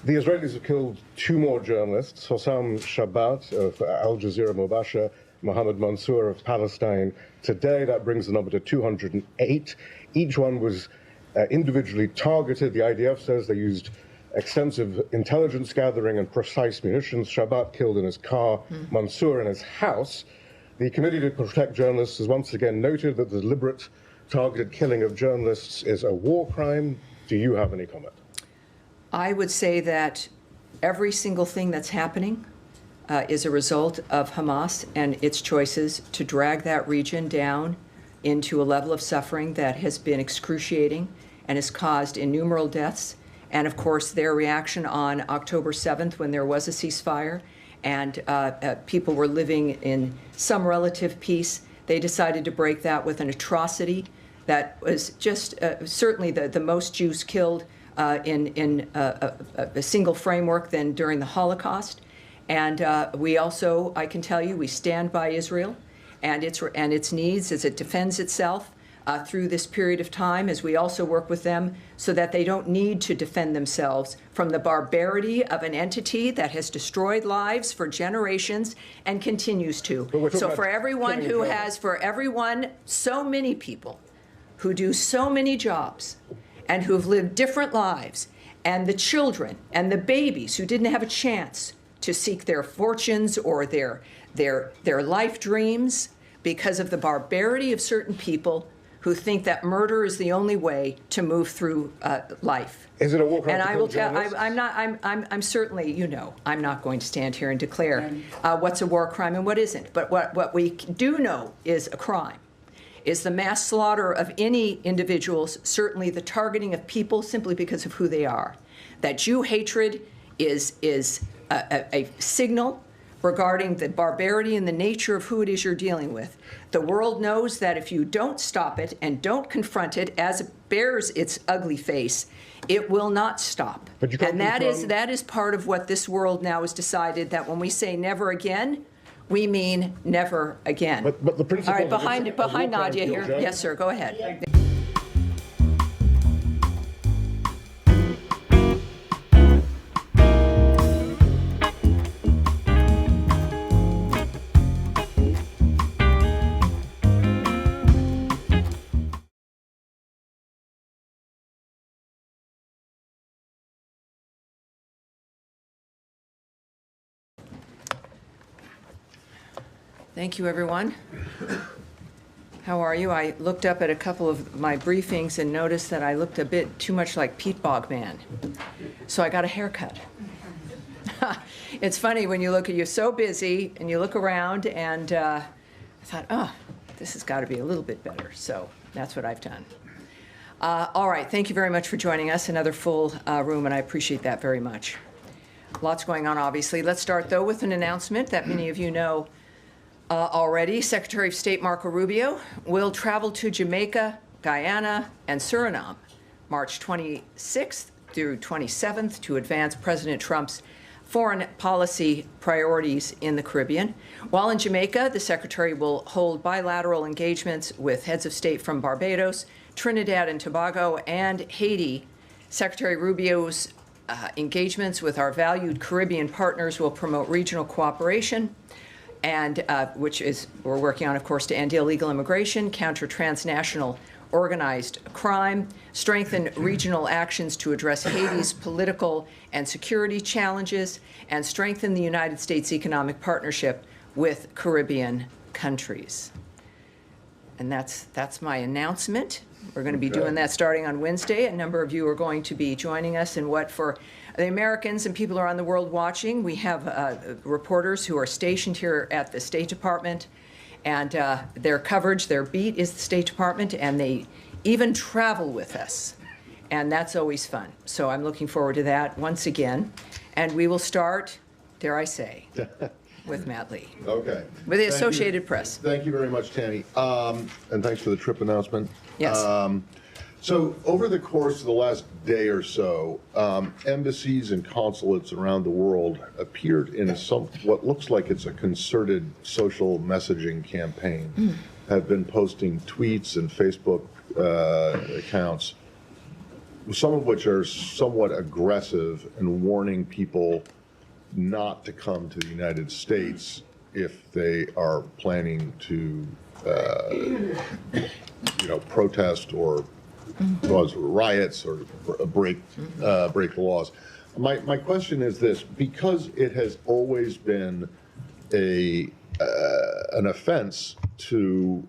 The Israelis have killed 2 more journalists, Hossam Shabbat of Al Jazeera Mubasher, Mohammed Mansour of Palestine today. That brings the number to 208. Each one was individually targeted. The IDF says they used extensive intelligence gathering and precise munitions. Shabbat killed in his car, Mansour in his house. The Committee to Protect Journalists has once again noted that the deliberate targeted killing of journalists is a war crime. Do you have any comment? I would say that every single thing that's happening is a result of Hamas and its choices to drag that region down into a level of suffering that has been excruciating and has caused innumerable deaths. And of course, their reaction on October 7th, when there was a ceasefire and people were living in some relative peace, they decided to break that with an atrocity that was just certainly the most Jews killed in a single framework than during the Holocaust. And we also, I can tell you, we stand by Israel and its needs as it defends itself through this period of time, as we also work with them so that they don't need to defend themselves from the barbarity of an entity that has destroyed lives for generations and continues to. So for everyone who has, so many people who do so many jobs and who've lived different lives, and the children and the babies who didn't have a chance to seek their fortunes or their life dreams because of the barbarity of certain people who think that murder is the only way to move through life. Is it a war crime? And I will tell. I'm certainly. I'm not going to stand here and declare what's a war crime and what isn't. But what we do know is a crime is the mass slaughter of any individuals. Certainly, the targeting of people simply because of who they are. That Jew hatred is a signal regarding the barbarity and the nature of who it is you're dealing with. The world knows that if you don't stop it and don't confront it as it bears its ugly face, it will not stop. And that is part of what this world now has decided, that when we say never again, we mean never again. But the principle. All right, behind Nadia here. Yes, sir, go ahead. Thank you, everyone. How are you? I looked up at a couple of my briefings and noticed that I looked a bit too much like Pete Bogman. So I got a haircut. It's funny when you look at, you're so busy and you look around, and I thought, oh, this has got to be a little bit better. So that's what I've done. All right, thank you very much for joining us. Another full room, and I appreciate that very much. Lots going on, obviously. Let's start, though, with an announcement that many of you know already. Secretary of State Marco Rubio will travel to Jamaica, Guyana, and Suriname March 26th through 27th to advance President Trump's foreign policy priorities in the Caribbean. While in Jamaica, the Secretary will hold bilateral engagements with heads of state from Barbados, Trinidad and Tobago, and Haiti. Secretary Rubio's engagements with our valued Caribbean partners will promote regional cooperation, and which is we're working on, of course, to end illegal immigration, counter transnational organized crime, strengthen regional actions to address Haiti's political and security challenges, and strengthen the United States economic partnership with Caribbean countries. And that's my announcement. We're going to be doing that starting on Wednesday. A number of you are going to be joining us in what, for the Americans and people around the world watching, we have reporters who are stationed here at the State Department, and their coverage, their beat is the State Department, and they even travel with us. And that's always fun. So I'm looking forward to that once again. And we will start, dare I say, with Matt Lee. Okay. With the Associated Press. Thank you very much, Tammy. And thanks for the trip announcement. Yes. So over the course of the last day or so, embassies and consulates around the world appeared in what looks like it's a concerted social messaging campaign, have been posting tweets and Facebook accounts some of which are somewhat aggressive and warning people not to come to the United States if they are planning to, protest or cause riots or break the laws. My question is this: because it has always been an offense to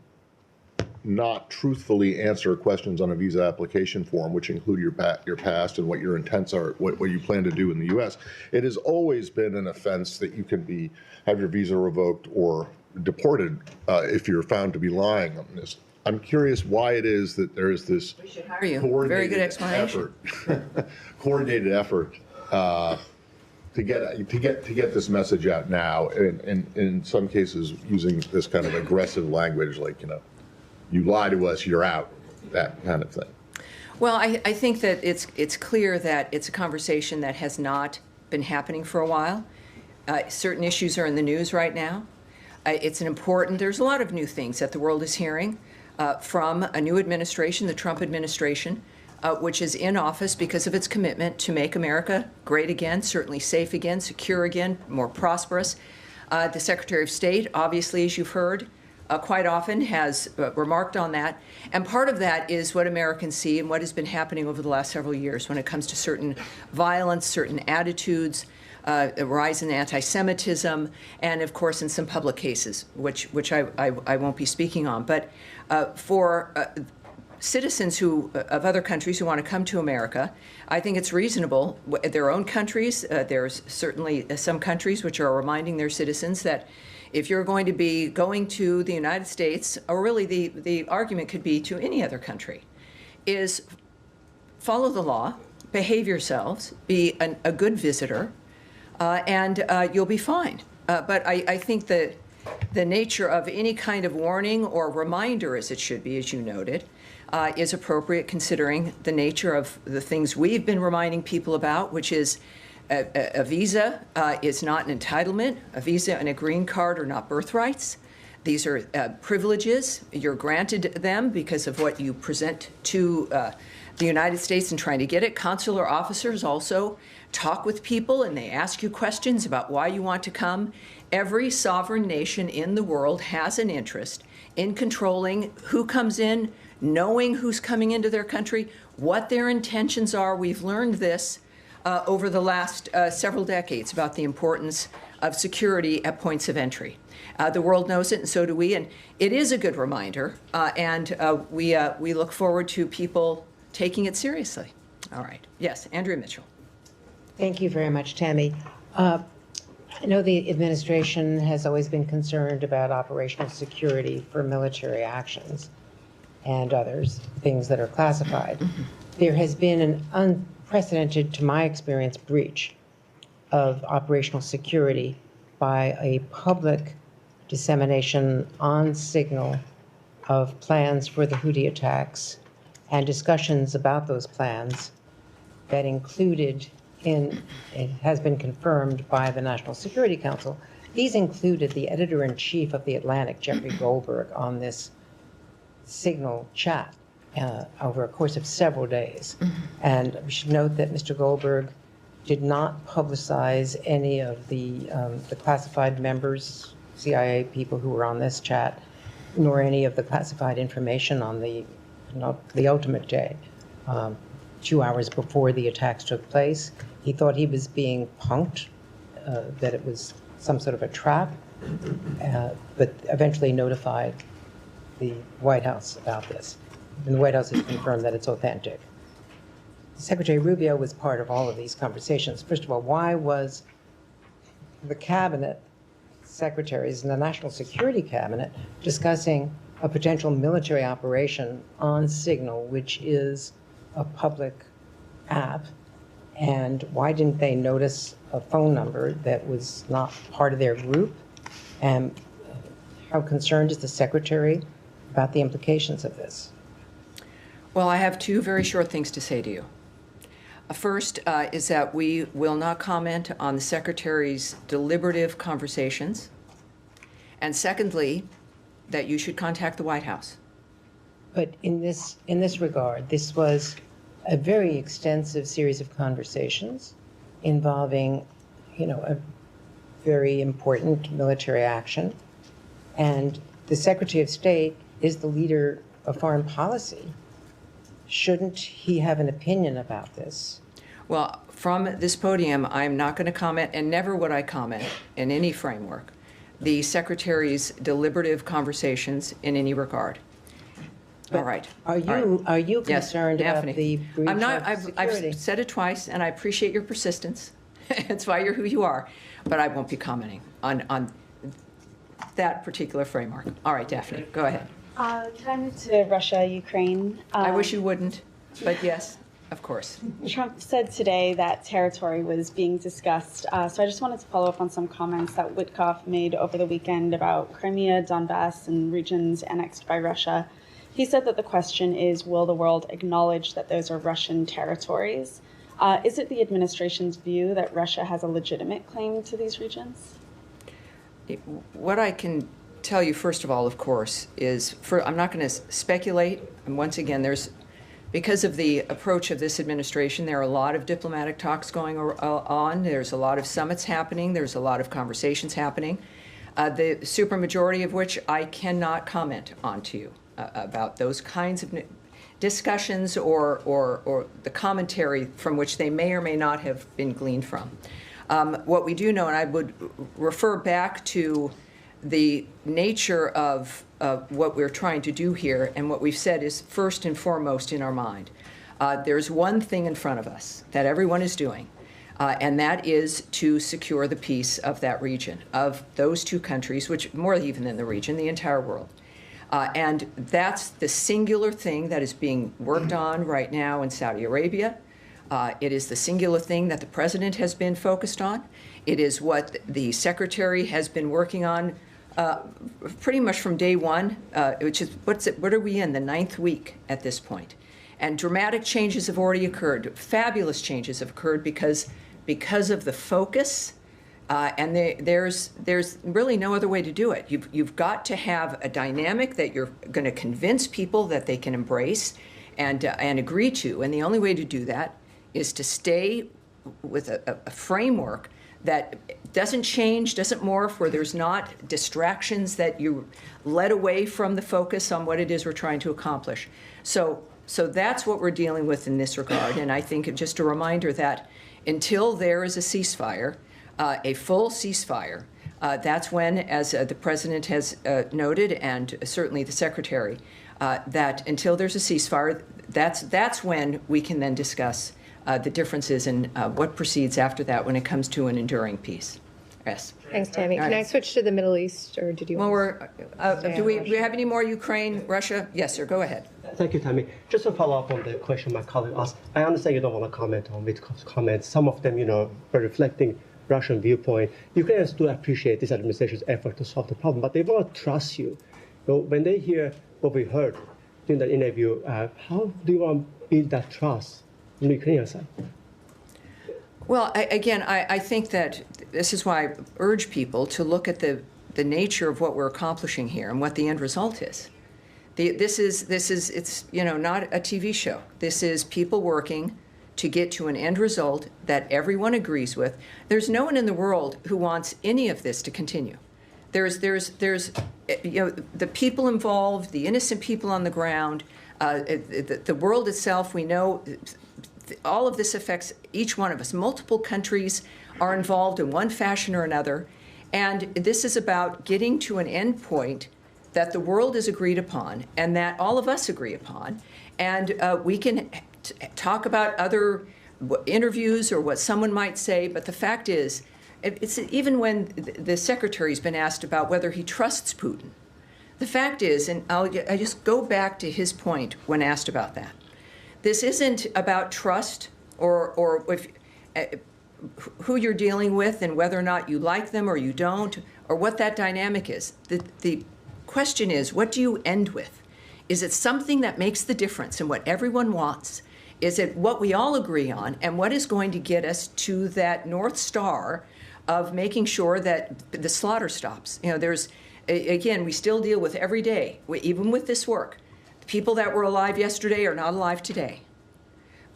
not truthfully answer questions on a visa application form, which include your past and what your intents are, what you plan to do in the U.S. It has always been an offense that you can have your visa revoked or deported if you're found to be lying on this. I'm curious why it is that there is this Very good explanation. coordinated effort to get this message out now, and in some cases using this kind of aggressive language, like, you lie to us, you're out, that kind of thing. Well, I think that it's clear that it's a conversation that has not been happening for a while. Certain issues are in the news right now. There's a lot of new things that the world is hearing from a new administration, the Trump administration, which is in office because of its commitment to make America great again, certainly safe again, secure again, more prosperous. The Secretary of State, obviously, as you've heard, quite often has remarked on that. And part of that is what Americans see and what has been happening over the last several years when it comes to certain violence, certain attitudes, a rise in anti-Semitism, and of course in some public cases, which I won't be speaking on. But for citizens of other countries who want to come to America, I think it's reasonable. Their own countries, there's certainly some countries which are reminding their citizens that if you're going to be going to the United States, or really the argument could be to any other country, is follow the law, behave yourselves, be a good visitor, and you'll be fine. But I think that the nature of any kind of warning or reminder, as it should be, as you noted, is appropriate considering the nature of the things we've been reminding people about, which is a visa is not an entitlement. A visa and a green card are not birthrights. These are privileges. You're granted them because of what you present to the United States in trying to get it. Consular officers also talk with people and they ask you questions about why you want to come. Every sovereign nation in the world has an interest in controlling who comes in, knowing who's coming into their country, what their intentions are. We've learned this over the last several decades about the importance of security at points of entry. The world knows it, and so do we. And it is a good reminder, and we look forward to people taking it seriously. All right. Yes, Andrea Mitchell. Thank you very much, Tammy. I know the administration has always been concerned about operational security for military actions and others, things that are classified. There has been an unprecedented, to my experience, breach of operational security by a public dissemination on signal of plans for the Houthi attacks and discussions about those plans that included it has been confirmed by the National Security Council. These included the editor-in-chief of The Atlantic, Jeffrey Goldberg, on this signal chat over a course of several days. And we should note that Mr. Goldberg did not publicize any of the classified members, CIA people who were on this chat, nor any of the classified information on the ultimate day, 2 hours before the attacks took place. He thought he was being punked, that it was some sort of a trap, but eventually notified the White House about this. And the White House has confirmed that it's authentic. Secretary Rubio was part of all of these conversations. First of all, why was the cabinet secretaries and the National Security Cabinet discussing a potential military operation on Signal, which is a public app? And why didn't they notice a phone number that was not part of their group? And how concerned is the secretary about the implications of this? Well, I have two very short things to say to you. First is that we will not comment on the secretary's deliberative conversations. And secondly, that you should contact the White House. But in this regard, this was a very extensive series of conversations involving, a very important military action. And the Secretary of State is the leader of foreign policy. Shouldn't he have an opinion about this? Well, from this podium, I'm not going to comment, and never would I comment in any framework, the Secretary's deliberative conversations in any regard. All right. Are you Yes, concerned about Daphne. the breach I'm not, of security? I've said it twice, and I appreciate your persistence. It's why you're who you are. But I won't be commenting on that particular framework. All right, Daphne, go ahead. Can I move to Russia, Ukraine? I wish you wouldn't, but yes, of course. Trump said today that territory was being discussed. So I just wanted to follow up on some comments that Witkoff made over the weekend about Crimea, Donbass, and regions annexed by Russia. He said that the question is, will the world acknowledge that those are Russian territories? Is it the administration's view that Russia has a legitimate claim to these regions? What I can tell you, first of all, of course, is I'm not going to speculate. And once again, because of the approach of this administration, there are a lot of diplomatic talks going on. There's a lot of summits happening. There's a lot of conversations happening, the supermajority of which I cannot comment on to you about those kinds of discussions or the commentary from which they may or may not have been gleaned from. What we do know, and I would refer back to the nature of what we're trying to do here, and what we've said is first and foremost in our mind. There's one thing in front of us that everyone is doing, and that is to secure the peace of that region, of those two countries, which more even than the region, the entire world. And that's the singular thing that is being worked on right now in Saudi Arabia. It is the singular thing that the president has been focused on. It is what the secretary has been working on pretty much from day one, which is, what are we in, the 9th week at this point. And dramatic changes have already occurred. Fabulous changes have occurred because of the focus. And there's really no other way to do it. You've got to have a dynamic that you're going to convince people that they can embrace and agree to. And the only way to do that is to stay with a framework that doesn't change, doesn't morph, where there's not distractions that you led away from the focus on what it is we're trying to accomplish. So that's what we're dealing with in this regard. And I think just a reminder that until there is a ceasefire, a full ceasefire, that's when, as the president has noted, and certainly the secretary, that until there's a ceasefire, that's when we can then discuss the differences in what proceeds after that when it comes to an enduring peace. Yes. Thanks, Tammy. All Can I right. switch to the Middle East, or did you Well, want do we have any more Ukraine, Russia? Yes, sir. Go ahead. Thank you, Tammy. Just to follow up on the question my colleague asked, I understand you don't want to comment on Witkoff's comments. Some of them, are reflecting Russian viewpoint. Ukrainians do appreciate this administration's effort to solve the problem, but they want to trust you. When they hear what we heard during the interview, how do you want to build that trust on the Ukrainian side? Well, I think that this is why I urge people to look at the nature of what we're accomplishing here and what the end result is. It's not a TV show. This is people working to get to an end result that everyone agrees with. There's no one in the world who wants any of this to continue. There's the people involved, the innocent people on the ground, the world itself. We know all of this affects each one of us. Multiple countries are involved in one fashion or another, and this is about getting to an end point that the world has agreed upon and that all of us agree upon, and we can talk about other interviews or what someone might say, but the fact is, it's even when the secretary's been asked about whether he trusts Putin, the fact is, and I just go back to his point when asked about that, this isn't about trust or if, who you're dealing with and whether or not you like them or you don't, or what that dynamic is. The question is, what do you end with? Is it something that makes the difference in what everyone wants? Is it what we all agree on, and what is going to get us to that North Star of making sure that the slaughter stops? Again, we still deal with every day, even with this work. The people that were alive yesterday are not alive today.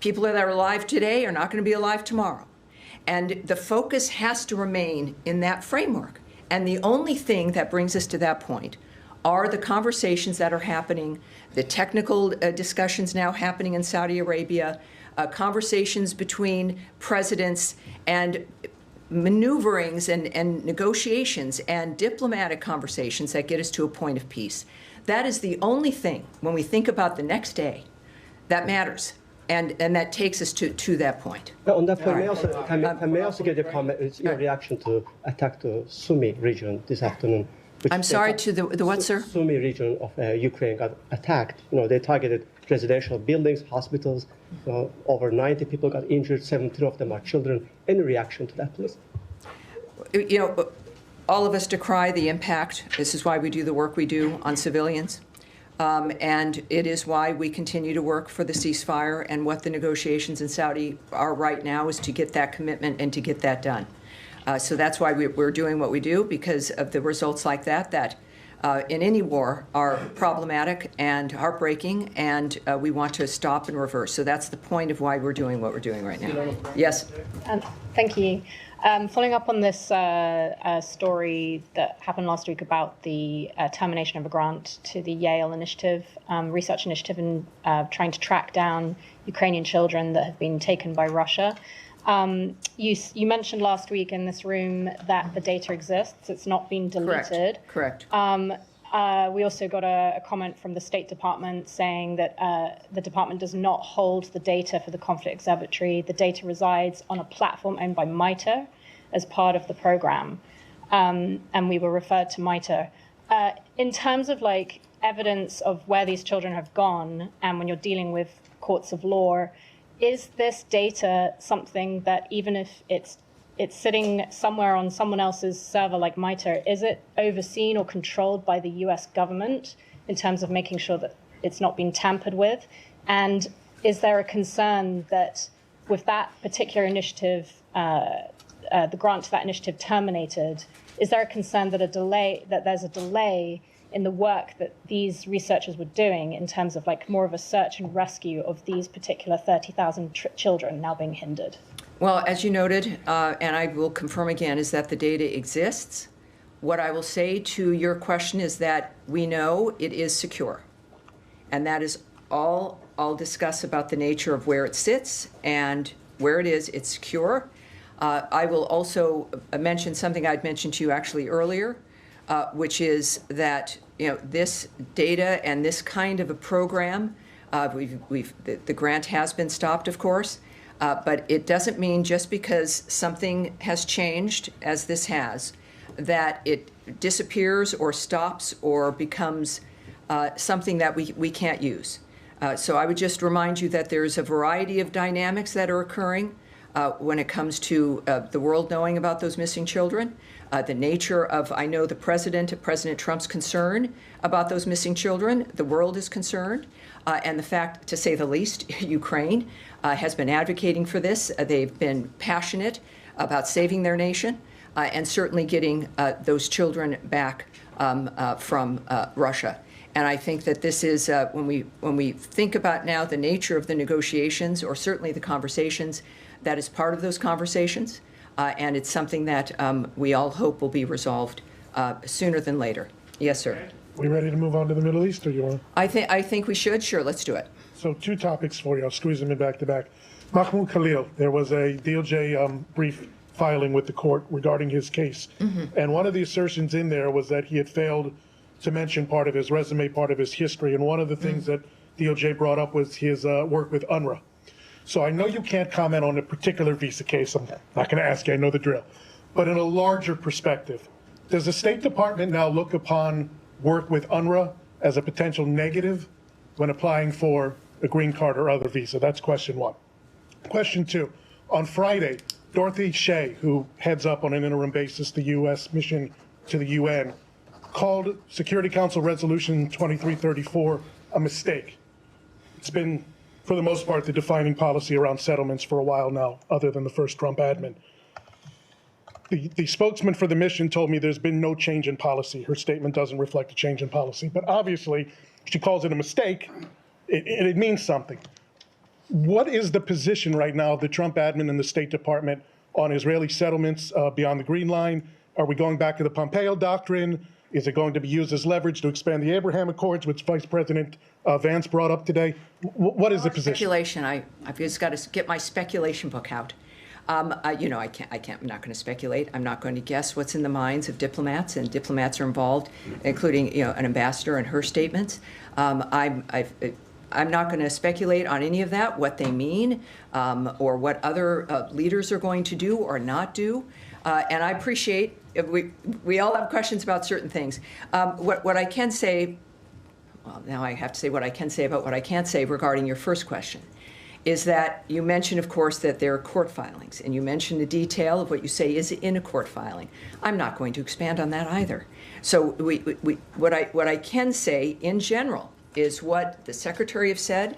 People that are alive today are not going to be alive tomorrow. And the focus has to remain in that framework. And the only thing that brings us to that point are the conversations that are happening, the technical discussions now happening in Saudi Arabia, conversations between presidents, and maneuverings and negotiations and diplomatic conversations that get us to a point of peace. That is the only thing, when we think about the next day, that matters. And that takes us to that point. Now, on that point, Right. I may also get your comment, your reaction to attack the Sumy region this afternoon. I'm sorry, to the what, sir? Sumy region of Ukraine got attacked. They targeted residential buildings, hospitals. Over 90 people got injured. 17 of them are children. Any reaction to that, please? All of us decry the impact. This is why we do the work we do on civilians. And it is why we continue to work for the ceasefire, and what the negotiations in Saudi are right now is to get that commitment and to get that done. So that's why we're doing what we do, because of the results like that in any war are problematic and heartbreaking, and we want to stop and reverse. So that's the point of why we're doing what we're doing right now. Yes? Thank you. Following up on this story that happened last week about the termination of a grant to the Yale initiative, research initiative in trying to track down Ukrainian children that have been taken by Russia. You mentioned last week in this room that the data exists. It's not been deleted. Correct. We also got a comment from the State Department saying that the department does not hold the data for the conflict observatory. The data resides on a platform owned by MITRE as part of the program, and we were referred to MITRE. In terms of evidence of where these children have gone, and when you're dealing with courts of law, is this data something that, even if it's sitting somewhere on someone else's server like MITRE, is it overseen or controlled by the US government in terms of making sure that it's not being tampered with? And is there a concern that with that particular initiative, the grant to that initiative terminated, is there a concern that there's a delay in the work that these researchers were doing in terms of more of a search and rescue of these particular 30,000 children now being hindered? Well, as you noted, and I will confirm again, is that the data exists. What I will say to your question is that we know it is secure. And that is all I'll discuss about the nature of where it sits and where it is. It's secure. I will also mention something I'd mentioned to you actually earlier, which is that this data and this kind of a program, the grant has been stopped, of course. But it doesn't mean just because something has changed, as this has, that it disappears or stops or becomes something that we can't use. So I would just remind you that there's a variety of dynamics that are occurring when it comes to the world knowing about those missing children. The nature of, I know, President Trump's concern about those missing children. The world is concerned. And the fact, to say the least, Ukraine has been advocating for this. They've been passionate about saving their nation and certainly getting those children back from Russia. And I think that this is, when we think about now the nature of the negotiations, or certainly the conversations, that is part of those conversations. And it's something that we all hope will be resolved sooner than later. Yes, sir. We ready to move on to the Middle East, or you want? I think we should. Sure, let's do it. So 2 topics for you. I'll squeeze them in back to back. Mahmoud Khalil, there was a DOJ brief filing with the court regarding his case. Mm-hmm. And one of the assertions in there was that he had failed to mention part of his resume, part of his history. And one of the things that DOJ brought up was his work with UNRWA. So I know you can't comment on a particular visa case. I'm not going to ask you. I know the drill. But in a larger perspective, does the State Department now look upon work with UNRWA as a potential negative when applying for a green card or other visa? That's question 1. Question 2, on Friday, Dorothy Shea, who heads up on an interim basis the U.S. mission to the UN, called Security Council Resolution 2334 a mistake. It's been, for the most part, the defining policy around settlements for a while now, other than the first Trump admin. The spokesman for the mission told me there's been no change in policy. Her statement doesn't reflect a change in policy. But obviously, she calls it a mistake. It means something. What is the position right now of the Trump admin and the State Department on Israeli settlements beyond the Green Line? Are we going back to the Pompeo doctrine? Is it going to be used as leverage to expand the Abraham Accords, which Vice President Vance brought up today? What is the position? Speculation. I've just got to get my speculation book out. I'm not going to speculate. I'm not going to guess what's in the minds of diplomats, and diplomats are involved, including an ambassador and her statements. I'm not going to speculate on any of that, what they mean, or what other leaders are going to do or not do. And I appreciate we all have questions about certain things. What I can say, well, now I have to say what I can say about what I can't say regarding your first question, is that you mentioned, of course, that there are court filings, and you mentioned the detail of what you say is in a court filing. I'm not going to expand on that either. So what I can say in general is what the Secretary has said,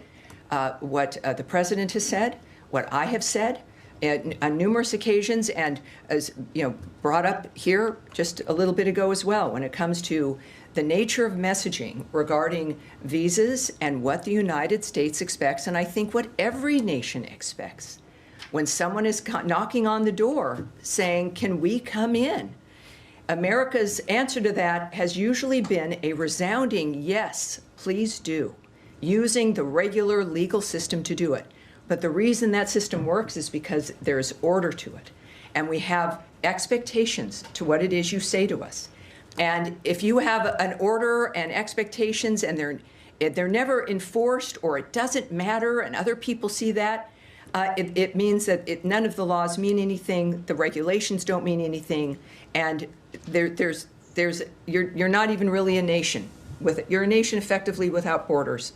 what the President has said, what I have said on numerous occasions, and as brought up here just a little bit ago as well, when it comes to the nature of messaging regarding visas and what the United States expects, and I think what every nation expects. When someone is knocking on the door saying, "Can we come in?" America's answer to that has usually been a resounding yes, please do, using the regular legal system to do it. But the reason that system works is because there's order to it. And we have expectations to what it is you say to us. And if you have an order and expectations and they're never enforced, or it doesn't matter and other people see that, it means that none of the laws mean anything, the regulations don't mean anything, and you're not even really a nation. You're a nation effectively without borders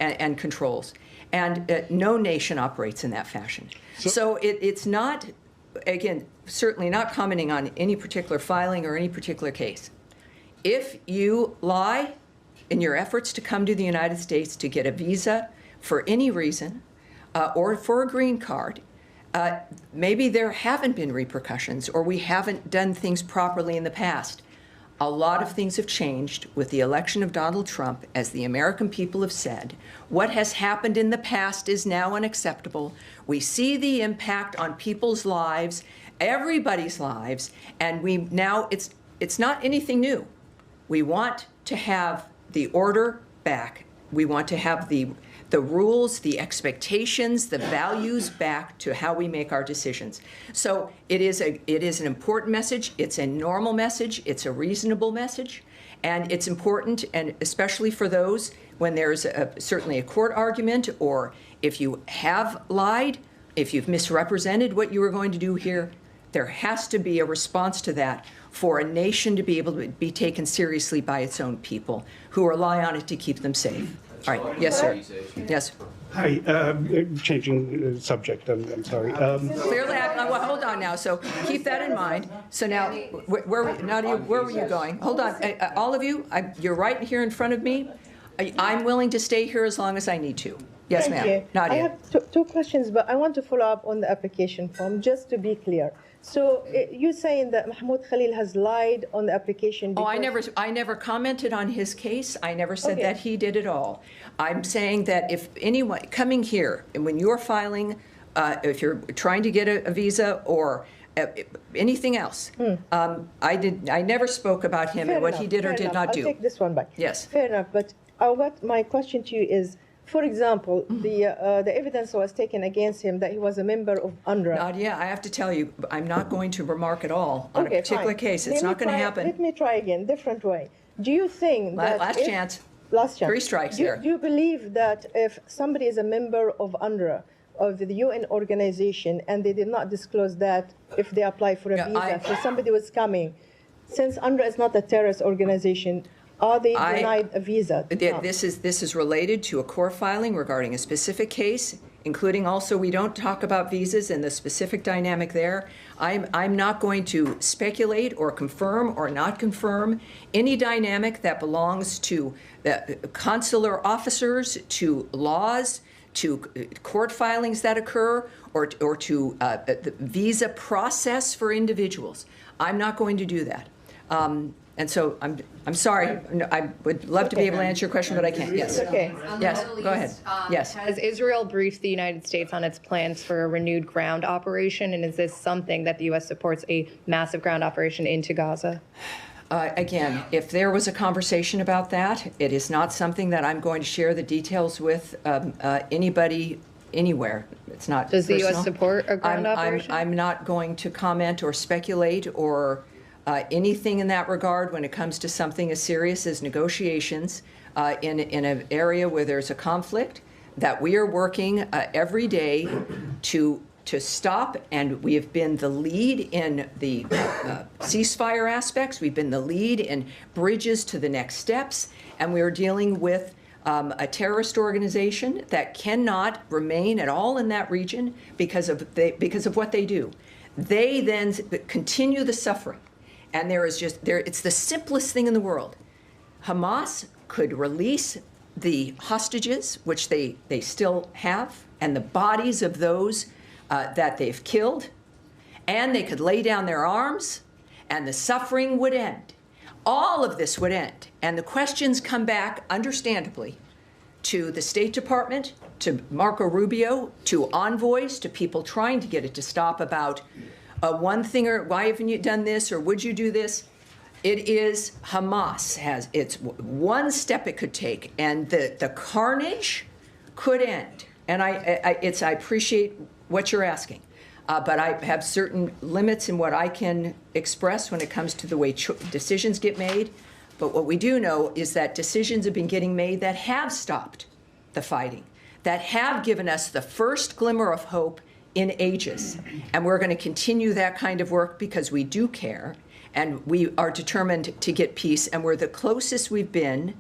and controls. And no nation operates in that fashion. So it's not, again, certainly not commenting on any particular filing or any particular case. If you lie in your efforts to come to the United States to get a visa for any reason, or for a green card, maybe there haven't been repercussions, or we haven't done things properly in the past. A lot of things have changed with the election of Donald Trump, as the American people have said. What has happened in the past is now unacceptable. We see the impact on people's lives, everybody's lives, and it's not anything new. We want to have the order back. We want to have the rules, the expectations, the values back to how we make our decisions. So it is an important message. It's a normal message. It's a reasonable message. And it's important, and especially for those when there's certainly a court argument, or if you have lied, if you've misrepresented what you were going to do here, there has to be a response to that for a nation to be able to be taken seriously by its own people who rely on it to keep them safe. All right. Yes, sir. Yes. Hi. Changing subject. I'm sorry. Clearly, well, hold on now. So keep that in mind. So now, where were you going? Hold on. All of you, you're right here in front of me. I'm willing to stay here as long as I need to. Yes, ma'am. Nadia. I have two questions, but I want to follow up on the application form, just to be clear. So you're saying that Mahmoud Khalil has lied on the application? Oh, I never commented on his case. I never said that he did at all. I'm saying that if anyone coming here, and when you're filing, if you're trying to get a visa or anything else, I never spoke about him and what he did or did not do. I'll take this one back. Yes. Fair enough. But my question to you is, for example, the evidence was taken against him that he was a member of UNRWA. Nadia, I have to tell you, I'm not going to remark at all on a particular case. It's not going to happen. Let me try again, different way. Do you think that last chance. 3 strikes there. Do you believe that if somebody is a member of UNRWA, of the UN organization, and they did not disclose that if they apply for a visa, so somebody was coming, since UNRWA is not a terrorist organization, are they denied a visa? This is related to a court filing regarding a specific case, including also we don't talk about visas and the specific dynamic there. I'm not going to speculate or confirm or not confirm any dynamic that belongs to the consular officers, to laws, to court filings that occur, or to the visa process for individuals. I'm not going to do that. And so I'm sorry. No, I would love to be able to answer your question, but I can't. Yes. Okay. Yes. Go ahead. Yes. Has Israel briefed the United States on its plans for a renewed ground operation? And is this something that the U.S. supports, a massive ground operation into Gaza? Again, if there was a conversation about that, it is not something that I'm going to share the details with anybody anywhere. It's not Does the personal. U.S. support a ground operation? I'm not going to comment or speculate or anything in that regard when it comes to something as serious as negotiations in an area where there's a conflict that we are working every day to stop, and we have been the lead in the ceasefire aspects. We've been the lead in bridges to the next steps, and we are dealing with a terrorist organization that cannot remain at all in that region because of what they do. They then continue the suffering, and it's the simplest thing in the world. Hamas could release the hostages, which they still have, and the bodies of those that they've killed, and they could lay down their arms, and the suffering would end. All of this would end, and the questions come back, understandably, to the State Department, to Marco Rubio, to envoys, to people trying to get it to stop about one thing, or why haven't you done this, or would you do this? It is Hamas it's one step it could take, and the carnage could end. And I appreciate what you're asking, but I have certain limits in what I can express when it comes to the way decisions get made. But what we do know is that decisions have been getting made that have stopped the fighting, that have given us the first glimmer of hope in ages. And we're going to continue that kind of work because we do care, and we are determined to get peace. And we're the closest we've been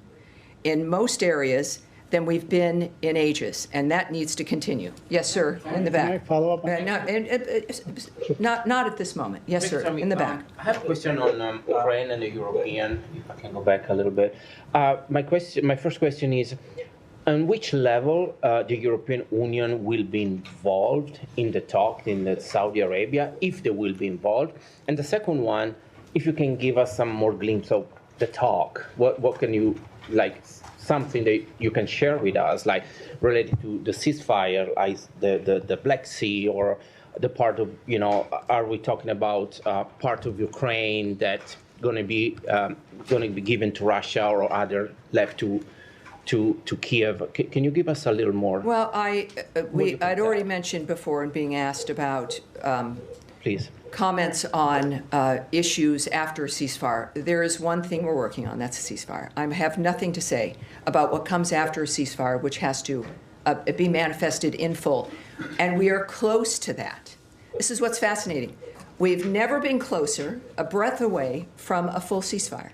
in most areas than we've been in ages, and that needs to continue. Yes, sir, in the back. Can I follow up? Not at this moment. Yes, sir, in the back. I have a question on Ukraine and the European, if I can go back a little bit. My first question is, on which level the European Union will be involved in the talk in Saudi Arabia, if they will be involved? And the second one, if you can give us some more glimpse of the talk, what can you, like, something that you can share with us, like related to the ceasefire, like the Black Sea, or the part of, are we talking about part of Ukraine that's going to be given to Russia, or other left to Kiev? Can you give us a little more? Well, I'd already mentioned before in being asked about please, comments on issues after a ceasefire. There is one thing we're working on, that's a ceasefire. I have nothing to say about what comes after a ceasefire, which has to be manifested in full. And we are close to that. This is what's fascinating. We've never been closer, a breath away from a full ceasefire.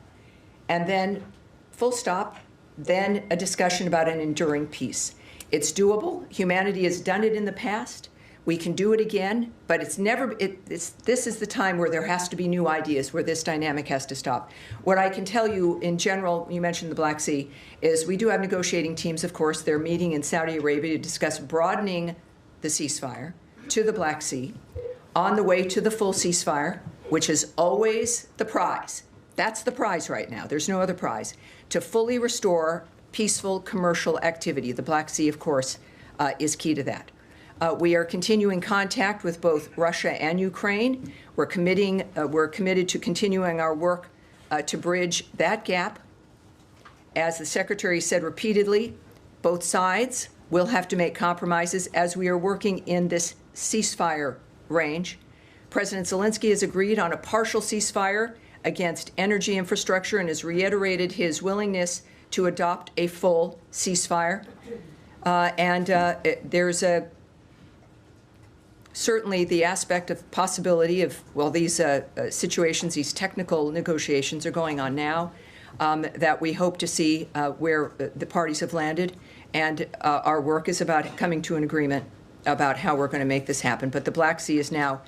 And then full stop, then a discussion about an enduring peace. It's doable. Humanity has done it in the past. We can do it again, but this is the time where there has to be new ideas, where this dynamic has to stop. What I can tell you in general, you mentioned the Black Sea, is we do have negotiating teams, of course. They're meeting in Saudi Arabia to discuss broadening the ceasefire to the Black Sea on the way to the full ceasefire, which is always the prize. That's the prize right now. There's no other prize. To fully restore peaceful commercial activity. The Black Sea, of course, is key to that. We are continuing contact with both Russia and Ukraine. We're committed to continuing our work to bridge that gap. As the Secretary said repeatedly, both sides will have to make compromises as we are working in this ceasefire range. President Zelensky has agreed on a partial ceasefire against energy infrastructure and has reiterated his willingness to adopt a full ceasefire. There's certainly the aspect of possibility of, well, these situations, these technical negotiations are going on now, that we hope to see where the parties have landed. And our work is about coming to an agreement about how we're going to make this happen. But the Black Sea is now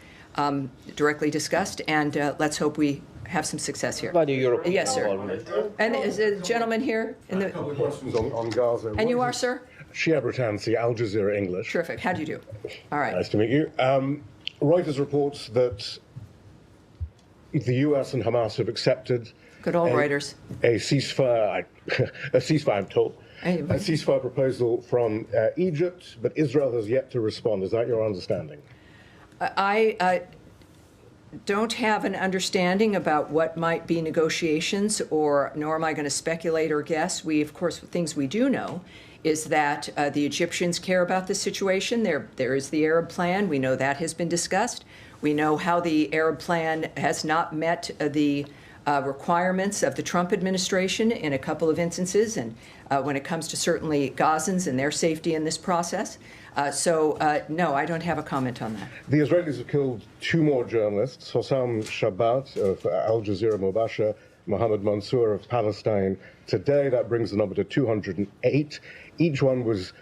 directly discussed, and let's hope we have some success here. About the European Yes, sir. involvement. And is a gentleman here? A couple of questions on Gaza. And you are, sir? Shia Britansi, Al Jazeera English. Terrific. How do you do? All right. Nice to meet you. Reuters reports that the US and Hamas have accepted Good old Reuters. a ceasefire, I'm told, a ceasefire proposal from Egypt, but Israel has yet to respond. Is that your understanding? I don't have an understanding about what might be negotiations, nor am I going to speculate or guess. Of course, things we do know is that the Egyptians care about this situation. There is the Arab plan. We know that has been discussed. We know how the Arab plan has not met the requirements of the Trump administration in a couple of instances, and when it comes to certainly Gazans and their safety in this process. No, I don't have a comment on that. The Israelis have killed 2 more journalists, Hossam Shabbat of Al Jazeera Mubasher, Mohammed Mansour of Palestine. Today, that brings the number to 208. Each one was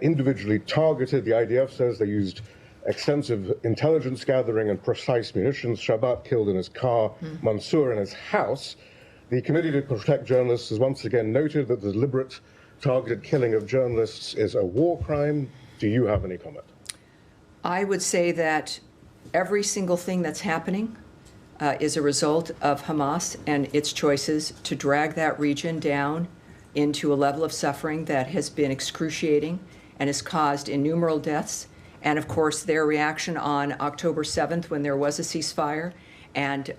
individually targeted. The IDF says they used extensive intelligence gathering and precise munitions. Shabbat killed in his car, Mansour in his house. The Committee to Protect Journalists has once again noted that the deliberate targeted killing of journalists is a war crime. Do you have any comment? I would say that every single thing that's happening is a result of Hamas and its choices to drag that region down into a level of suffering that has been excruciating and has caused innumerable deaths. And of course, their reaction on October 7th, when there was a ceasefire and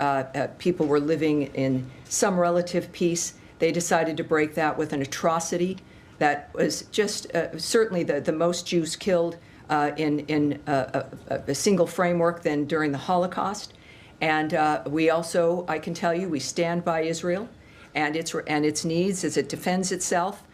people were living in some relative peace, they decided to break that with an atrocity that was just certainly the most Jews killed in a single framework than during the Holocaust. And we also, I can tell you, we stand by Israel and its needs as it defends itself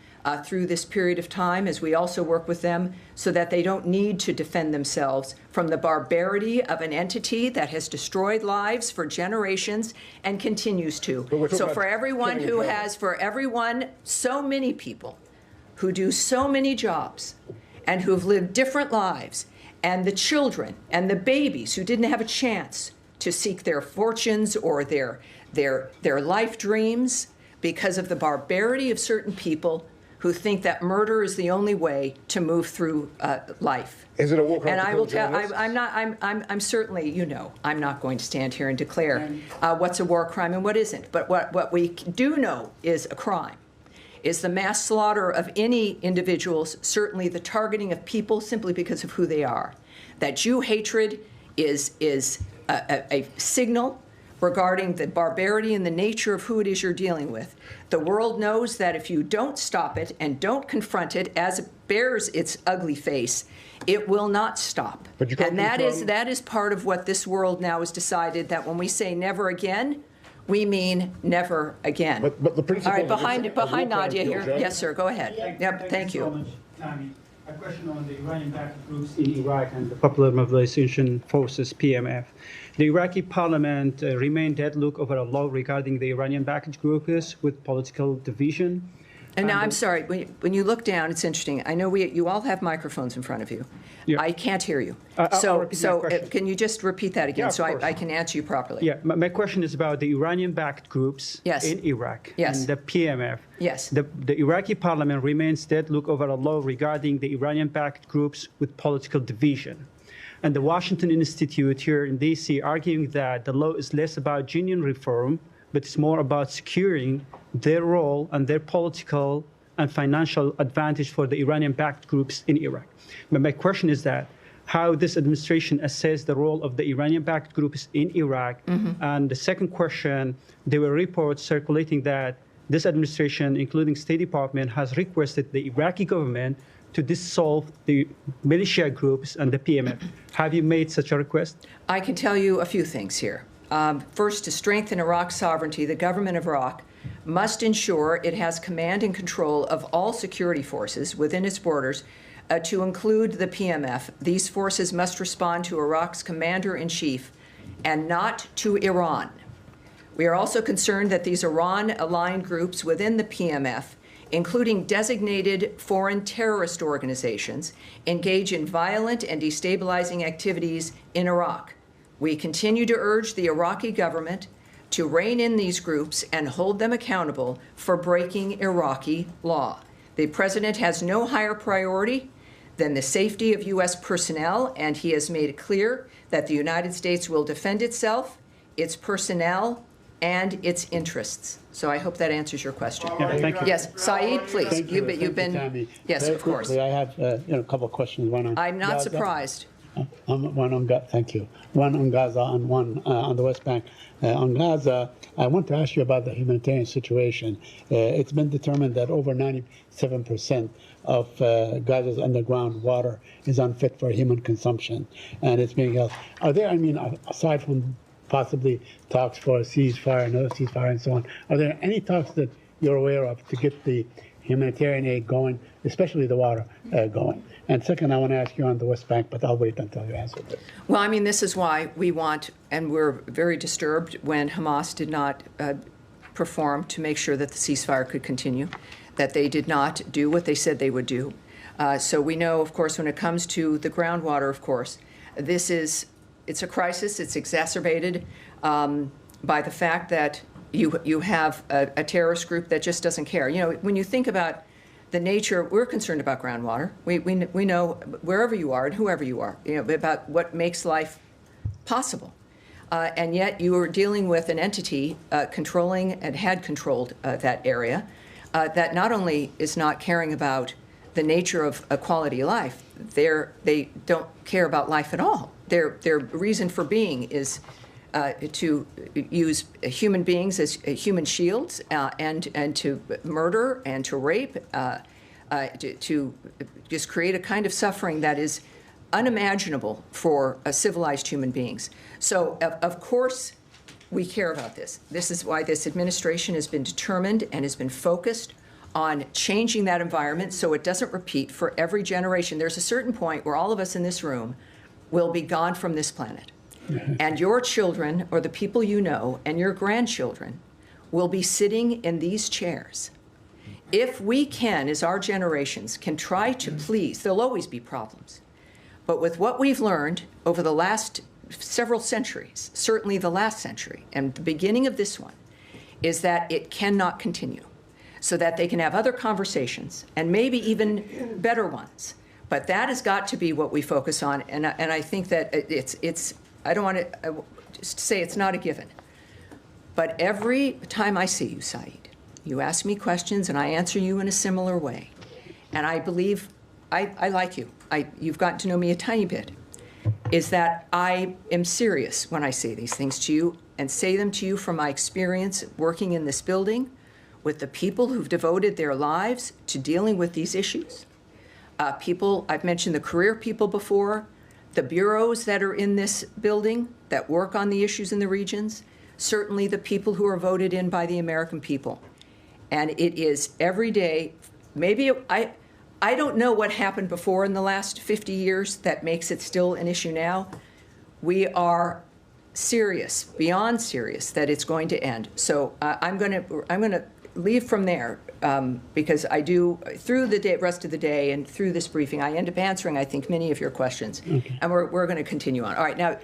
through this period of time, as we also work with them so that they don't need to defend themselves from the barbarity of an entity that has destroyed lives for generations and continues to. So for everyone so many people who do so many jobs and who've lived different lives, and the children and the babies who didn't have a chance to seek their fortunes or their life dreams because of the barbarity of certain people who think that murder is the only way to move through life. Is it a war crime? And I will tell. I'm certainly. I'm not going to stand here and declare what's a war crime and what isn't. But what we do know is a crime is the mass slaughter of any individuals. Certainly, the targeting of people simply because of who they are. That Jew hatred is a signal regarding the barbarity and the nature of who it is you're dealing with. The world knows that if you don't stop it and don't confront it as it bears its ugly face, it will not stop. And that is part of what this world now has decided, that when we say never again, we mean never again. But the principle. All right, behind Nadia here. Yes, sir, go ahead. Yep, thank you. So much, Tammy. A question on the Iranian-backed groups in Iraq and the Popular Mobilization Forces, PMF. The Iraqi parliament remained deadlocked over a law regarding the Iranian-backed groups with political division. And now, I'm sorry, when you look down, it's interesting. I know you all have microphones in front of you. Yeah. I can't hear you. So can you just repeat that again so I can answer you properly? Yeah, my question is about the Iranian-backed groups in Iraq and the PMF. Yes. The Iraqi parliament remains deadlocked over a law regarding the Iranian-backed groups with political division. And the Washington Institute here in D.C. arguing that the law is less about genuine reform, but it's more about securing their role and their political and financial advantage for the Iranian-backed groups in Iraq. But my question is that how this administration assess the role of the Iranian-backed groups in Iraq. And the second question, there were reports circulating that this administration, including State Department, has requested the Iraqi government to dissolve the militia groups and the PMF. Have you made such a request? I can tell you a few things here. First, to strengthen Iraq's sovereignty, the government of Iraq must ensure it has command and control of all security forces within its borders, to include the PMF. These forces must respond to Iraq's commander-in-chief and not to Iran. We are also concerned that these Iran-aligned groups within the PMF, including designated foreign terrorist organizations, engage in violent and destabilizing activities in Iraq. We continue to urge the Iraqi government to rein in these groups and hold them accountable for breaking Iraqi law. The president has no higher priority than the safety of U.S. personnel, and he has made it clear that the United States will defend itself, its personnel, and its interests. So I hope that answers your question. Yeah, thank you. Yes, Saeed, please. Thank you. You've been, Tammy. yes, Very of course. quickly, I have a couple of questions. One on I'm not Gaza. surprised. Thank you. One on Gaza and one on the West Bank. On Gaza, I want to ask you about the humanitarian situation. It's been determined that over 97% of Gaza's underground water is unfit for human consumption, and it's being held. Are there, aside from possibly talks for a ceasefire, another ceasefire, and so on, are there any talks that you're aware of to get the humanitarian aid going, especially the water going? And second, I want to ask you on the West Bank, but I'll wait until you answer this. Well, this is why we want, and we're very disturbed when Hamas did not perform to make sure that the ceasefire could continue, that they did not do what they said they would do. So we know, of course, when it comes to the groundwater, of course, it's a crisis. It's exacerbated by the fact that you have a terrorist group that just doesn't care. When you think about the nature, we're concerned about groundwater. We know wherever you are and whoever you are, about what makes life possible. And yet you are dealing with an entity controlling and had controlled that area that not only is not caring about the nature of a quality of life, they don't care about life at all. Their reason for being is to use human beings as human shields and to murder and to rape, to just create a kind of suffering that is unimaginable for civilized human beings. So, of course, we care about this. This is why this administration has been determined and has been focused on changing that environment so it doesn't repeat for every generation. There's a certain point where all of us in this room will be gone from this planet. And your children, or the people you know, and your grandchildren will be sitting in these chairs. If we can, as our generations, can try to please, there'll always be problems. But with what we've learned over the last several centuries, certainly the last century, and the beginning of this one, is that it cannot continue, so that they can have other conversations, and maybe even better ones. But that has got to be what we focus on, and I think that it's I don't want to just say it's not a given. But every time I see you, Saeed, you ask me questions and I answer you in a similar way. And I believe I like you. You've gotten to know me a tiny bit. Is that I am serious when I say these things to you and say them to you from my experience working in this building with the people who've devoted their lives to dealing with these issues. People, I've mentioned the career people before, the bureaus that are in this building that work on the issues in the regions, certainly the people who are voted in by the American people. And it is every day, maybe I don't know what happened before in the last 50 years that makes it still an issue now. We are serious, beyond serious, that it's going to end. So I'm going to leave from there because I do, through the rest of the day and through this briefing, I end up answering, I think, many of your questions. Okay. And we're going to continue on. All right, now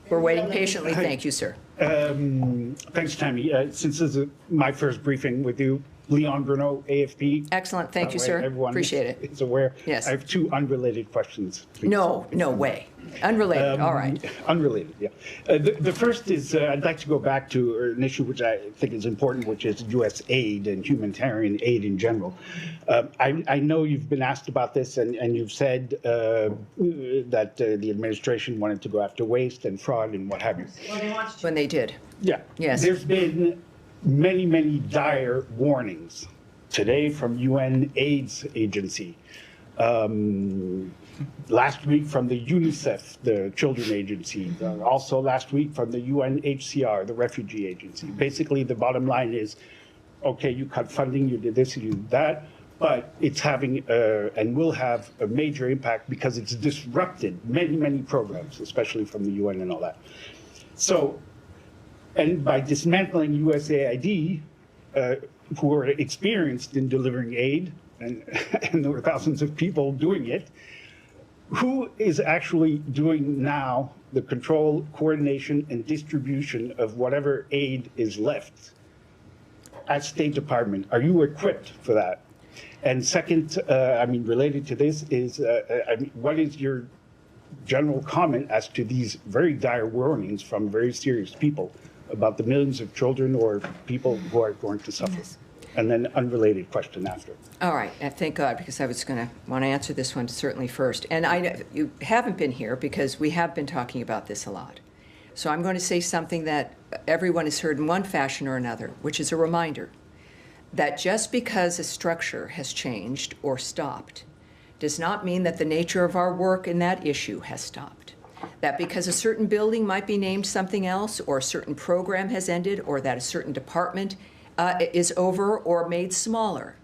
we're waiting patiently. Thank you, sir. Thanks, Tammy. Since this is my first briefing with you, Leon Bruno, AFP. Excellent. Thank you, sir. Everyone appreciate it. Is aware. Yes. I have two unrelated questions, please. No way. Unrelated. All right. Unrelated, yeah. The first is I'd like to go back to an issue which I think is important, which is U.S. aid and humanitarian aid in general. I know you've been asked about this, and you've said that the administration wanted to go after waste and fraud and what have you. When they did. Yeah. Yes. There's been many dire warnings today from UN AIDS agency. Last week from the UNICEF, the children agency. Also last week from the UNHCR, the refugee agency. Basically, the bottom line is, okay, you cut funding, you did this, you did that, but it's having and will have a major impact because it's disrupted many programs, especially from the UN and all that. So, and by dismantling USAID, who are experienced in delivering aid, and there were thousands of people doing it, who is actually doing now the control, coordination, and distribution of whatever aid is left at State Department? Are you equipped for that? And second, related to this is, what is your general comment as to these very dire warnings from very serious people about the millions of children or people who are going to suffer? And then unrelated question after. All right, thank God, because I was going to want to answer this one certainly first. And you haven't been here because we have been talking about this a lot. So I'm going to say something that everyone has heard in one fashion or another, which is a reminder that just because a structure has changed or stopped does not mean that the nature of our work in that issue has stopped. That because a certain building might be named something else, or a certain program has ended, or that a certain department is over or made smaller,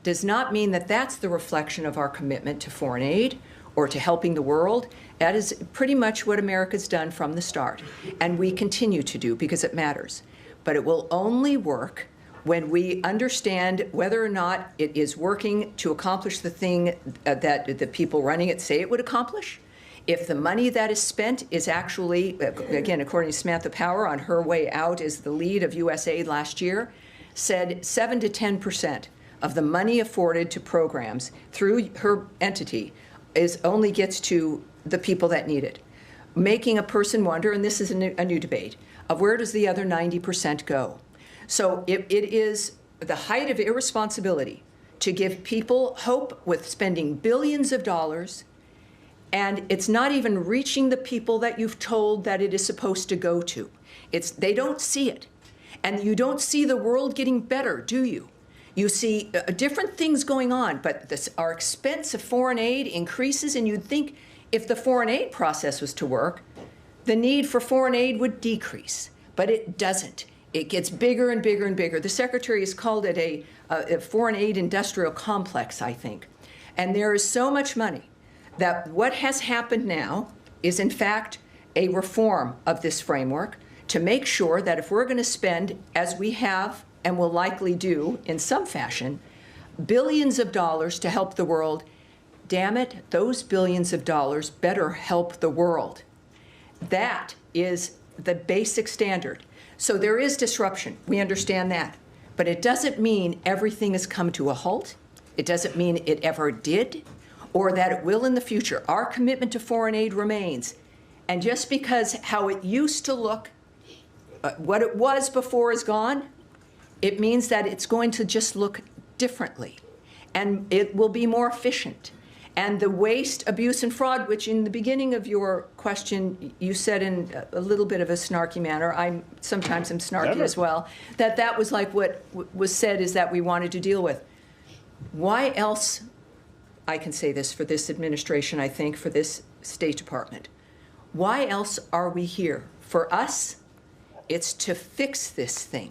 does not mean that that's the reflection of our commitment to foreign aid or to helping the world. That is pretty much what America's done from the start, and we continue to do because it matters. But it will only work when we understand whether or not it is working to accomplish the thing that the people running it say it would accomplish. If the money that is spent is actually, again, according to Samantha Power on her way out as the lead of USAID last year, said 7 to 10% of the money afforded to programs through her entity only gets to the people that need it, making a person wonder, and this is a new debate, of where does the other 90% go? So it is the height of irresponsibility to give people hope with spending billions of dollars, and it's not even reaching the people that you've told that it is supposed to go to. They don't see it. And you don't see the world getting better, do you? You see different things going on, but our expense of foreign aid increases, and you'd think if the foreign aid process was to work, the need for foreign aid would decrease. But it doesn't. It gets bigger and bigger and bigger. The Secretary has called it a foreign aid industrial complex, I think. And there is so much money that what has happened now is, in fact, a reform of this framework to make sure that if we're going to spend, as we have and will likely do in some fashion, billions of dollars to help the world, damn it, those billions of dollars better help the world. That is the basic standard. So there is disruption. We understand that. But it doesn't mean everything has come to a halt. It doesn't mean it ever did, or that it will in the future. Our commitment to foreign aid remains. And just because how it used to look, what it was before is gone, it means that it's going to just look differently, and it will be more efficient. And the waste, abuse, and fraud, which in the beginning of your question you said in a little bit of a snarky manner, sometimes I'm snarky as well, that was like what was said is that we wanted to deal with. Why else, I can say this for this administration, I think, for this State Department, why else are we here? For us, it's to fix this thing.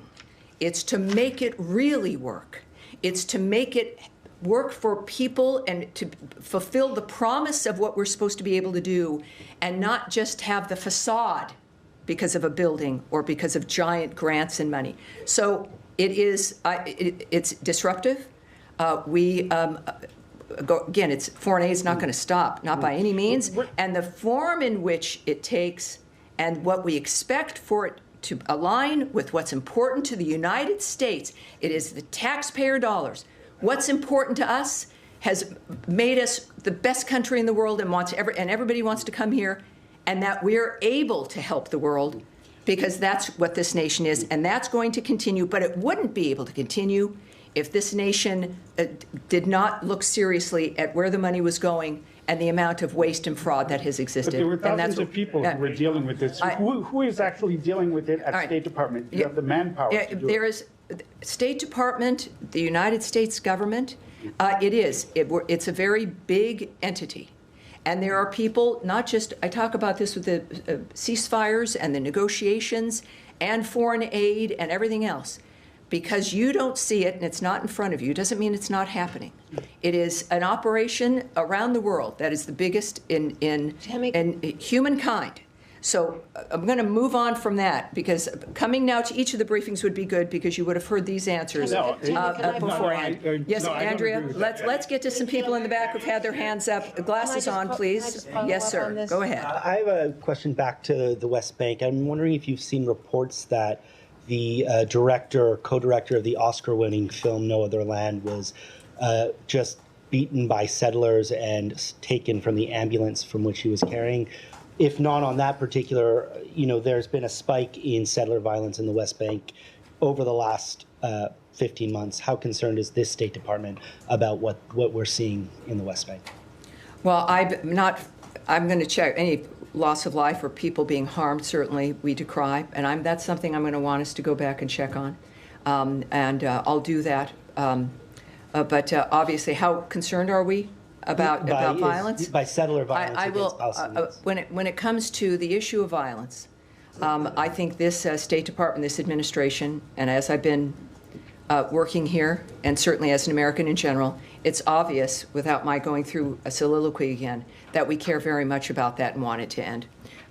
It's to make it really work. It's to make it work for people and to fulfill the promise of what we're supposed to be able to do, and not just have the facade because of a building or because of giant grants and money. So it's disruptive. Again, foreign aid is not going to stop, not by any means. And the form in which it takes and what we expect for it to align with what's important to the United States, it is the taxpayer dollars. What's important to us has made us the best country in the world, and everybody wants to come here, and that we're able to help the world because that's what this nation is, and that's going to continue. But it wouldn't be able to continue if this nation did not look seriously at where the money was going and the amount of waste and fraud that has existed. But there were thousands of people who were dealing with this. Who is actually dealing with it at State Department? You have the manpower to do there it. is State Department, the United States government. It's a very big entity. And there are people, not just, I talk about this with the ceasefires and the negotiations and foreign aid and everything else. Because you don't see it and it's not in front of you doesn't mean it's not happening. It is an operation around the world that is the biggest in humankind. So I'm going to move on from that, because coming now to each of the briefings would be good, because you would have heard these answers beforehand. Yes, Andrea, let's get to some people in the back who've had their hands up. Glasses on, please. Yes, sir. Go ahead. I have a question back to the West Bank. I'm wondering if you've seen reports that the co-director of the Oscar-winning film No Other Land was just beaten by settlers and taken from the ambulance from which he was carrying. if not on that particular, there's been a spike in settler violence in the West Bank over the last 15 months. How concerned is this State Department about what we're seeing in the West Bank? Well, I'm going to check any loss of life or people being harmed. Certainly, we decry, and that's something I'm going to want us to go back and check on, and I'll do that. But obviously, how concerned are we about violence? By settler violence against Palestinians. When it comes to the issue of violence, I think this State Department, this administration, and as I've been working here, and certainly as an American in general, it's obvious, without my going through a soliloquy again, that we care very much about that and want it to end.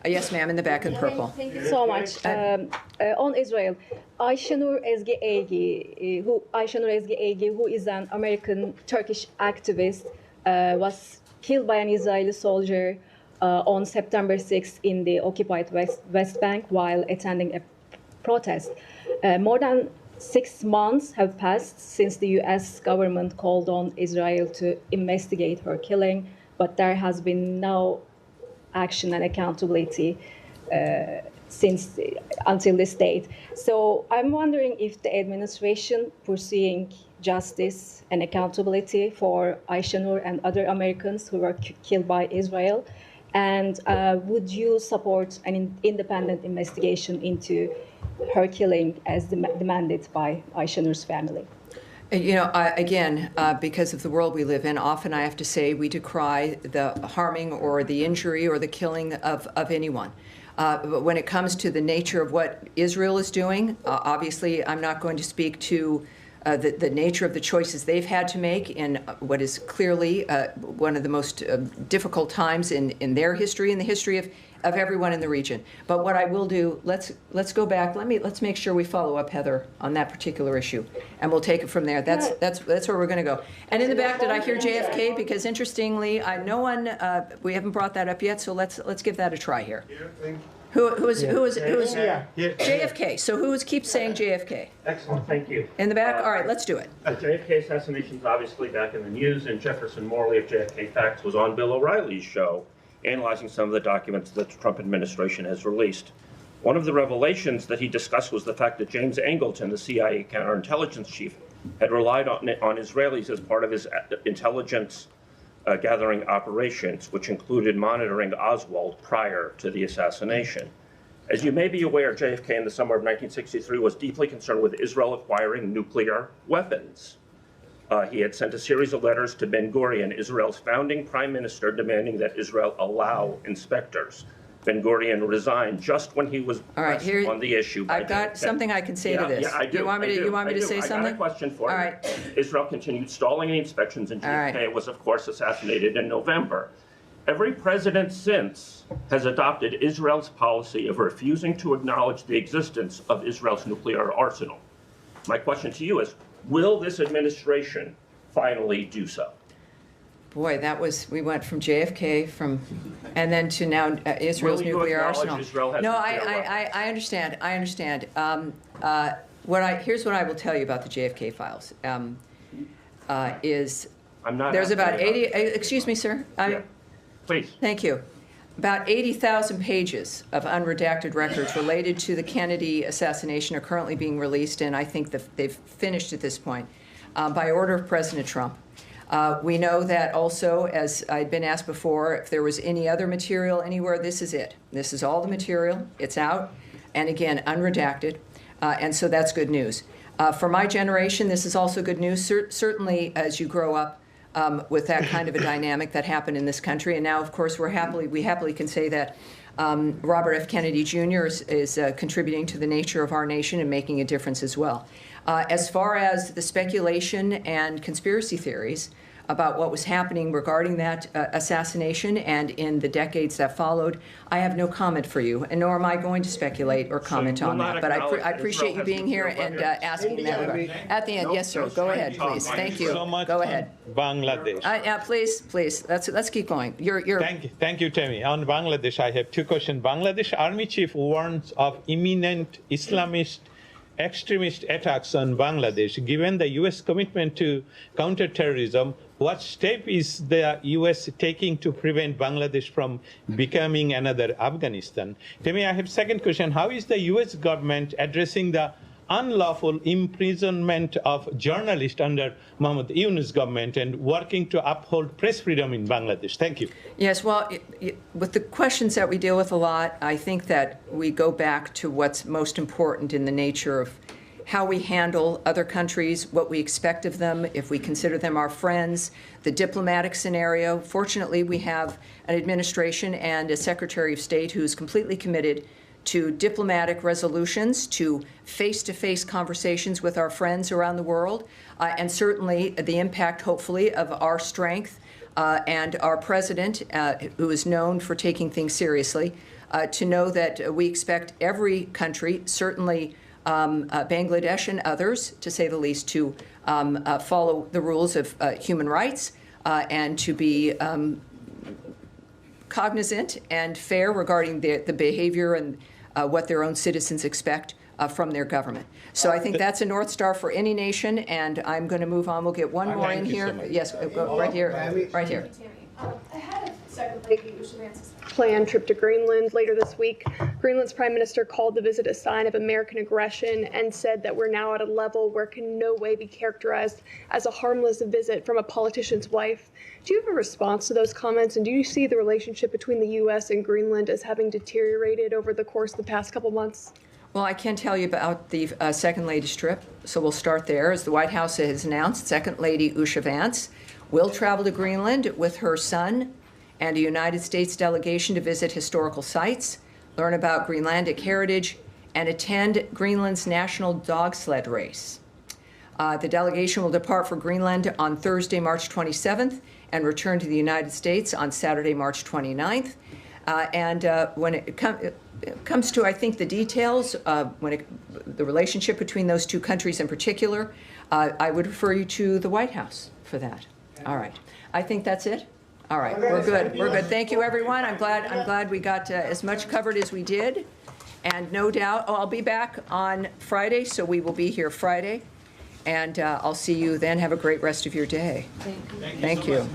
Yes, ma'am, in the back in purple. Thank you so much. On Israel, Ayşenur Ezgi Egi, who is an American Turkish activist, was killed by an Israeli soldier on September 6th in the occupied West Bank while attending a protest. More than 6 months have passed since the U.S. government called on Israel to investigate her killing, but there has been no action and accountability until this date. So I'm wondering if the administration pursuing justice and accountability for Ayşenur and other Americans who were killed by Israel, and would you support an independent investigation into her killing as demanded by Ayşenur's family? Again, because of the world we live in, often I have to say we decry the harming or the injury or the killing of anyone. But when it comes to the nature of what Israel is doing, obviously I'm not going to speak to the nature of the choices they've had to make in what is clearly one of the most difficult times in their history, in the history of everyone in the region. But what I will do, let's go back. Let's make sure we follow up, Heather, on that particular issue, and we'll take it from there. That's where we're going to go. And in the back, did I hear JFK? Because interestingly, we haven't brought that up yet. So let's give that a try here. Who is JFK? So who keeps saying JFK? Excellent, thank you. In the back? All right, let's do it. The JFK assassination is obviously back in the news, and Jefferson Morley of JFK Facts was on Bill O'Reilly's show, analyzing some of the documents that the Trump administration has released. One of the revelations that he discussed was the fact that James Angleton, the CIA counterintelligence chief, had relied on Israelis as part of his intelligence gathering operations, which included monitoring Oswald prior to the assassination. As you may be aware, JFK in the summer of 1963 was deeply concerned with Israel acquiring nuclear weapons. He had sent a series of letters to Ben-Gurion, Israel's founding prime minister, demanding that Israel allow inspectors. Ben-Gurion resigned just when he was pressed on the issue. I've got something I can say to this. Yeah, I do. You want me to say something? I got a question for you. All right. Israel continued stalling the inspections, and JFK was, of course, assassinated in November. Every president since has adopted Israel's policy of refusing to acknowledge the existence of Israel's nuclear arsenal. My question to you is, will this administration finally do so? Boy, we went from JFK and then to now Israel's nuclear arsenal. No, I understand. Here's what I will tell you about the JFK files. There's about 80. Excuse me, sir. Please. Thank you. About 80,000 pages of unredacted records related to the Kennedy assassination are currently being released, and I think they've finished at this point by order of President Trump. We know that also, as I'd been asked before, if there was any other material anywhere, this is it. This is all the material. It's out, and again, unredacted, and so that's good news. For my generation, this is also good news. Certainly, as you grow up with that kind of a dynamic that happened in this country, and now, of course, we happily can say that Robert F. Kennedy Jr. is contributing to the nature of our nation and making a difference as well. As far as the speculation and conspiracy theories about what was happening regarding that assassination and in the decades that followed, I have no comment for you, and nor am I going to speculate or comment on that. But I appreciate you being here and asking that regard. At the end, yes, sir. Go ahead, please. Thank you. Go ahead. Bangladesh. Please. Let's keep going. Thank you, Tammy. On Bangladesh, I have two questions. Bangladesh Army Chief warns of imminent Islamist extremist attacks on Bangladesh. Given the U.S. commitment to counterterrorism, what step is the U.S. taking to prevent Bangladesh from becoming another Afghanistan? Tammy, I have second question. How is the U.S. government addressing the unlawful imprisonment of journalists under Mohammed Yunus government and working to uphold press freedom in Bangladesh? Thank you. Yes, well, with the questions that we deal with a lot, I think that we go back to what's most important in the nature of how we handle other countries, what we expect of them, if we consider them our friends, the diplomatic scenario. Fortunately, we have an administration and a Secretary of State who's completely committed to diplomatic resolutions, to face-to-face conversations with our friends around the world, and certainly the impact, hopefully, of our strength and our president, who is known for taking things seriously, to know that we expect every country, certainly Bangladesh and others, to say the least, to follow the rules of human rights and to be cognizant and fair regarding the behavior and what their own citizens expect from their government. So I think that's a North Star for any nation, and I'm going to move on. We'll get one more in here. Yes, right here, right here. Ahead of Secretary Ushavance's planned trip to Greenland later this week, Greenland's prime minister called the visit a sign of American aggression and said that we're now at a level where it can in no way be characterized as a harmless visit from a politician's wife. Do you have a response to those comments, and do you see the relationship between the U.S. and Greenland as having deteriorated over the course of the past couple months? Well, I can tell you about the Second Lady's trip, so we'll start there. As the White House has announced, Second Lady Usha Vance will travel to Greenland with her son and a United States delegation to visit historical sites, learn about Greenlandic heritage, and attend Greenland's national dog sled race. The delegation will depart for Greenland on Thursday, March 27th, and return to the United States on Saturday, March 29th. When it comes to, I think, the details, the relationship between those two countries in particular, I would refer you to the White House for that. All right. I think that's it. All right. We're good. We're good. Thank you, everyone. I'm glad we got as much covered as we did. And no doubt, I'll be back on Friday, so we will be here Friday. And I'll see you then. Have a great rest of your day. Thank you. Thank you.